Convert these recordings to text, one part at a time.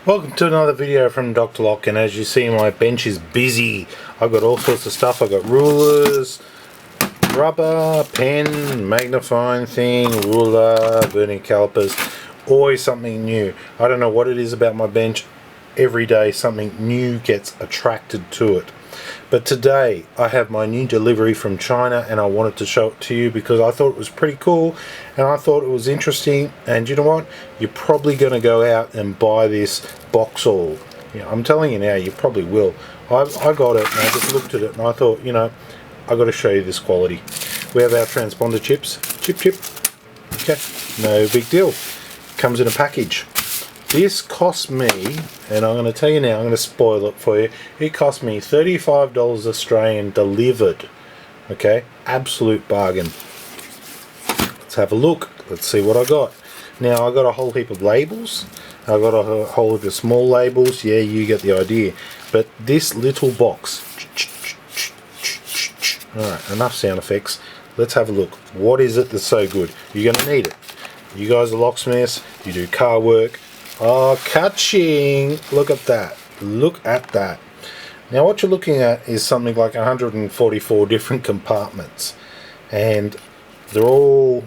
Welcome to another video from Dr. Lock, and as you see, my bench is busy. I've got all sorts of stuff. I've got rulers, rubber, pen, magnifying thing, ruler, vernier calipers, always something new. I don't know what it is about my bench. Every day something new gets attracted to it. But today I have my new delivery from China, and I wanted to show it to you because I thought it was pretty cool and I thought it was interesting. And you know what? You're probably going to go out and buy this Boxall. Yeah, I'm telling you now, you probably will. I got it and I just looked at it and I thought, you know, I got to show you this quality. We have our transponder chips. Chip. Okay, no big deal. Comes in a package. This cost me, and I'm going to tell you now, I'm going to spoil it for you, it cost me $35 Australian delivered. Okay, absolute bargain. Let's have a look. Let's see what I got. Now, I got a whole heap of labels. I got a whole heap of small labels. Yeah, you get the idea. But this little box. Alright, enough sound effects. Let's have a look. What is it that's so good? You're going to need it. You guys are locksmiths. You do car work. Oh, catching! Look at that. Look at that. Now what you're looking at is something like 144 different compartments. And they're all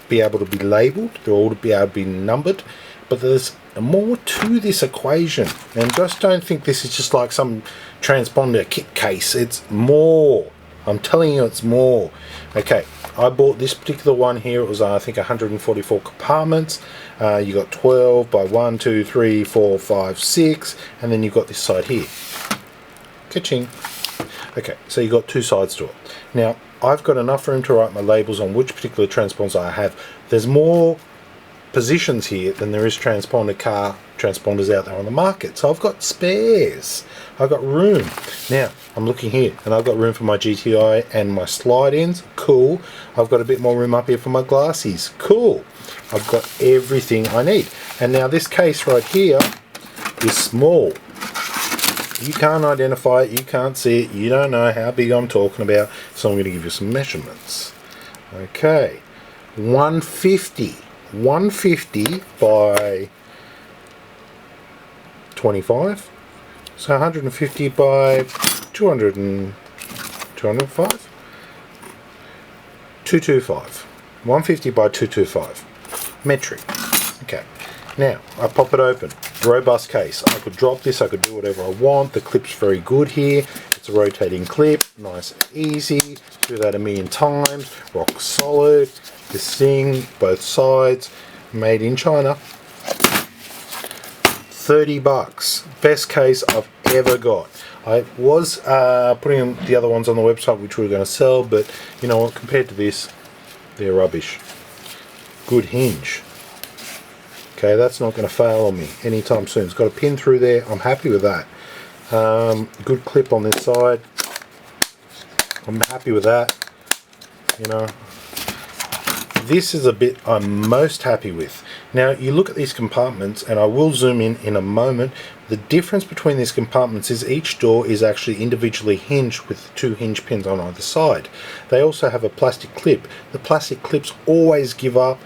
be able to be labelled. They're all to be able to be numbered. But there's more to this equation. And just don't think this is just like some transponder kit case. It's more. I'm telling you, it's more. Okay, I bought this particular one here. It was, I think, 144 compartments. You got 12 by 1, 2, 3, 4, 5, 6, and then you've got this side here. Ka-ching. Okay, so you got two sides to it. Now, I've got enough room to write my labels on which particular transponders I have. There's more positions here than there is car transponders out there on the market, so I've got spares. I've got room. Now I'm looking here and I've got room for my GTI and my slide ins. Cool. I've got a bit more room up here for my glassies. Cool. I've got everything I need. And now this case right here is small. You can't identify it, you can't see it, you don't know how big I'm talking about, so I'm going to give you some measurements. Okay, 150 by 25, so 150 by 205, 225, 150 by 225, metric. Okay, now I pop it open, robust case. I could drop this, I could do whatever I want. The clip's very good here. It's a rotating clip, nice and easy. Do that a million times, rock solid. This thing, both sides, made in China. 30 bucks, best case I've ever got. I was putting the other ones on the website which we were going to sell, but you know what, compared to this, they're rubbish. Good hinge. Okay, that's not going to fail on me anytime soon. It's got a pin through there. I'm happy with that. Good clip on this side. I'm happy with that. You know, this is a bit I'm most happy with. Now you look at these compartments, and I will zoom in a moment. The difference between these compartments is each door is actually individually hinged with two hinge pins on either side. They also have a plastic clip. The plastic clips always give up.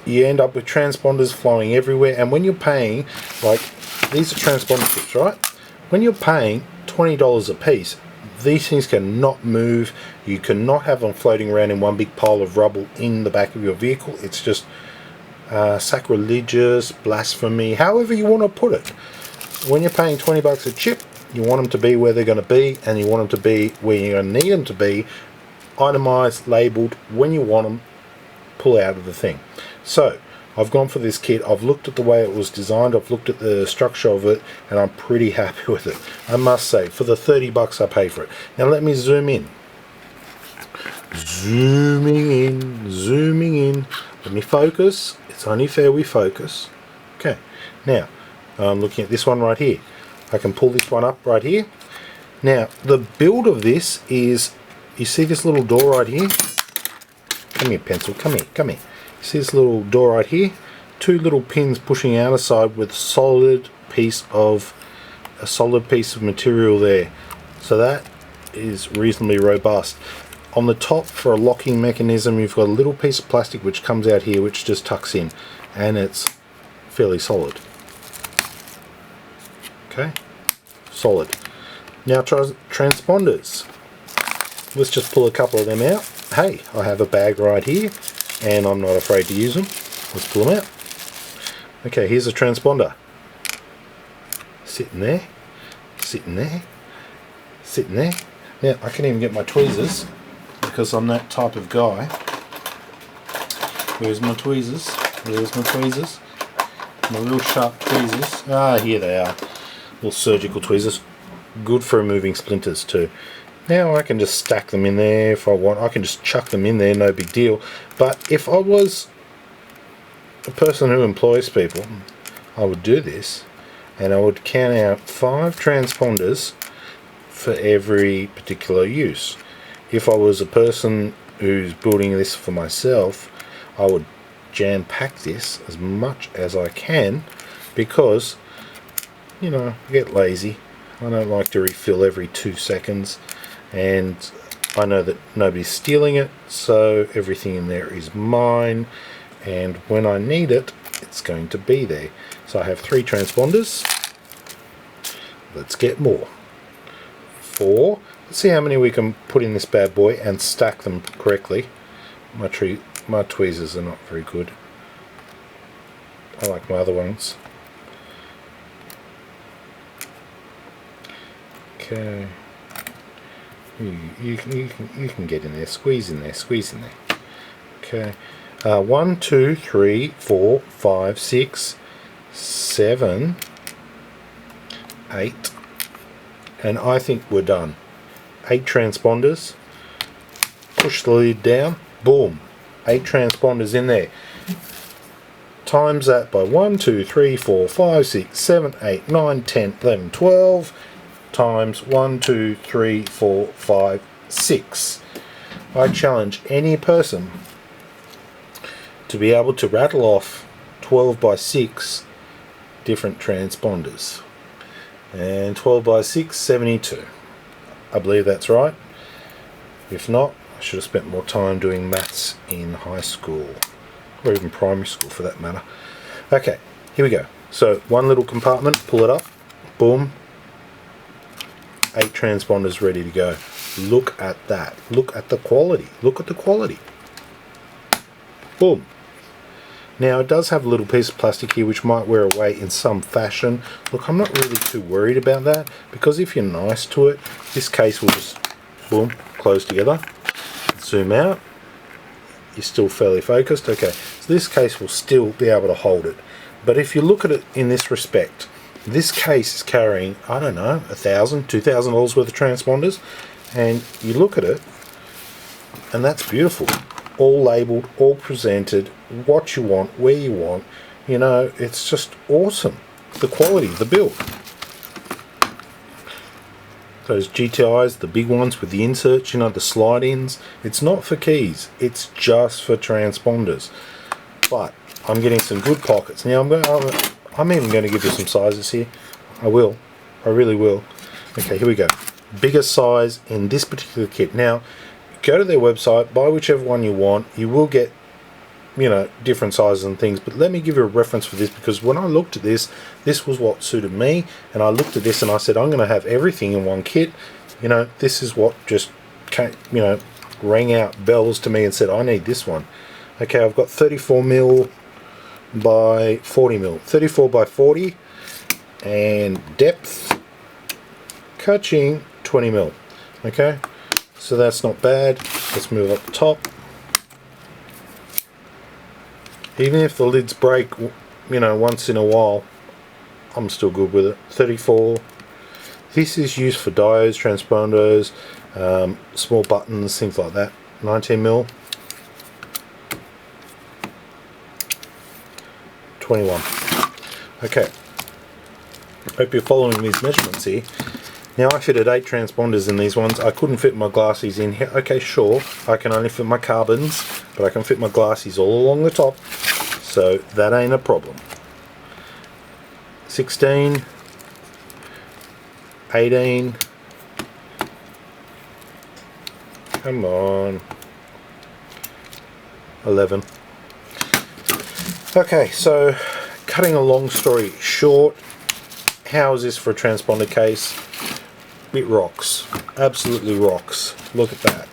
You end up with transponders flowing everywhere, and when you're paying, like, these are transponder clips, right? When you're paying $20 a piece, these things cannot move. You cannot have them floating around in one big pile of rubble in the back of your vehicle. It's just sacrilegious, blasphemy, however you want to put it. When you're paying 20 bucks a chip, you want them to be where they're going to be, and you want them to be where you're going to need them to be, itemized, labeled. When you want them, pull out of the thing. So I've gone for this kit. I've looked at the way it was designed, I've looked at the structure of it, and I'm pretty happy with it, I must say, for the 30 bucks I pay for it. Now let me zoom in. Zooming in. Let me focus. It's only fair we focus. Okay, now I'm looking at this one right here. I can pull this one up right here. Now the build of this is, you see this little door right here? Come here, pencil, come here. You see this little door right here? Two little pins pushing out aside with a solid piece of material there. So that is reasonably robust. On the top, for a locking mechanism, you've got a little piece of plastic which comes out here, which just tucks in, and it's fairly solid. Okay, solid. Now transponders. Let's just pull a couple of them out. Hey, I have a bag right here, and I'm not afraid to use them. Let's pull them out. Okay, here's a transponder. Sitting there, sitting there, sitting there. Now, I can even get my tweezers, because I'm that type of guy. Where's my tweezers? Where's my tweezers? My real sharp tweezers. Ah, here they are. Little surgical tweezers. Good for removing splinters too. Now I can just stack them in there if I want. I can just chuck them in there, no big deal. But if I was a person who employs people, I would do this, and I would count out 5 transponders for every particular use. If I was a person who's building this for myself, I would jam pack this as much as I can, because, you know, I get lazy. I don't like to refill every 2 seconds, and I know that nobody's stealing it, so everything in there is mine, and when I need it, it's going to be there. So I have 3 transponders. Let's get more. 4. Let's see how many we can put in this bad boy and stack them correctly. My tweezers are not very good. I like my other ones. Okay. You can get in there, squeeze in there, squeeze in there. Okay. 1, 2, 3, 4, 5, 6, 7, 8, and I think we're done. 8 transponders. Push the lid down. Boom. 8 transponders in there. Times that by 1, 2, 3, 4, 5, 6, 7, 8, 9, 10, 11, 12. Times 1, 2, 3, 4, 5, 6. I challenge any person to be able to rattle off 12 by 6 different transponders. And 12 by 6, 72. I believe that's right. If not, I should have spent more time doing maths in high school, or even primary school for that matter. Okay, here we go. So one little compartment, pull it up, boom. 8 transponders ready to go. Look at that. Look at the quality. Look at the quality. Boom. Now it does have a little piece of plastic here which might wear away in some fashion. Look, I'm not really too worried about that, because if you're nice to it, this case will just, boom, close together. Zoom out. You're still fairly focused. Okay, so this case will still be able to hold it. But if you look at it in this respect, this case is carrying, I don't know, $1,000, $2,000 worth of transponders, and you look at it, and that's beautiful. All labelled, all presented, what you want, where you want. You know, it's just awesome. The quality, the build. Those GTIs, the big ones with the inserts, you know, the slide-ins, it's not for keys, it's just for transponders. But I'm getting some good pockets. Now I'm even going to give you some sizes here. I will. I really will. Okay, here we go. Biggest size in this particular kit. Now, go to their website, buy whichever one you want. You will get, you know, different sizes and things, but let me give you a reference for this, because when I looked at this, this was what suited me, and I looked at this and I said, I'm going to have everything in one kit. You know, this is what just came, you know, rang out bells to me and said, I need this one. Okay, I've got 34mm by 40mm, 34 by 40, and depth, catching 20mm. Okay, so that's not bad. Let's move up the top. Even if the lids break, you know, once in a while, I'm still good with it. 34. This is used for diodes, transponders, small buttons, things like that. 19mm. 21. Okay. Hope you're following these measurements here. Now I fitted 8 transponders in these ones. I couldn't fit my glassies in here. Okay, sure, I can only fit my carbons, but I can fit my glassies all along the top, so that ain't a problem. 16, 18, come on, 11. Okay, so cutting a long story short, how is this for a transponder case? It rocks. Absolutely rocks. Look at that.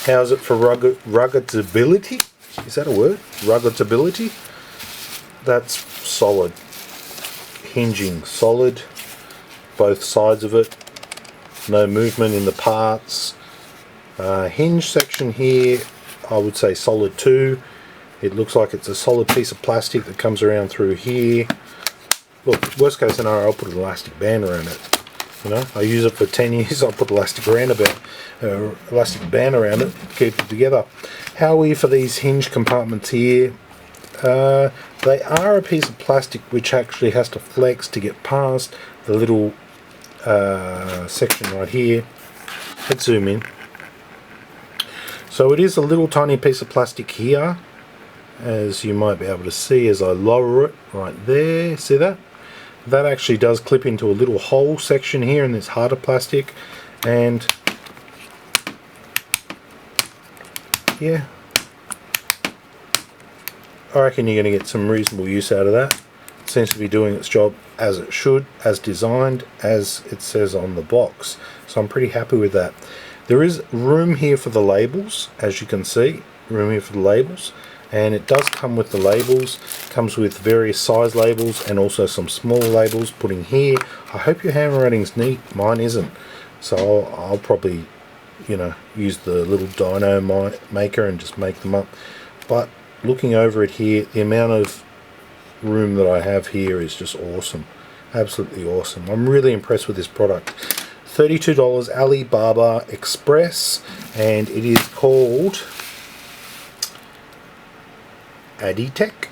How's it for ruggedability? Is that a word? Ruggedability? That's solid. Hinging solid. Both sides of it. No movement in the parts. Hinge section here, I would say solid too. It looks like it's a solid piece of plastic that comes around through here. Look, worst case scenario, I'll put an elastic band around it. You know, I use it for 10 years. I'll put elastic band around it to keep it together. How are we for these hinge compartments here? They are a piece of plastic which actually has to flex to get past the little section right here. Let's zoom in. So it is a little tiny piece of plastic here, as you might be able to see as I lower it right there. See that? That actually does clip into a little hole section here in this harder plastic, and yeah, I reckon you're going to get some reasonable use out of that. It seems to be doing its job as it should, as designed, as it says on the box. So I'm pretty happy with that. There is room here for the labels, as you can see, room here for the labels. And it does come with the labels, comes with various size labels and also some smaller labels putting here. I hope your handwriting's neat, mine isn't. So I'll probably, you know, use the little dyno maker and just make them up. But looking over it here, the amount of room that I have here is just awesome. Absolutely awesome. I'm really impressed with this product. $32 Alibaba Express, and it is called Aditech.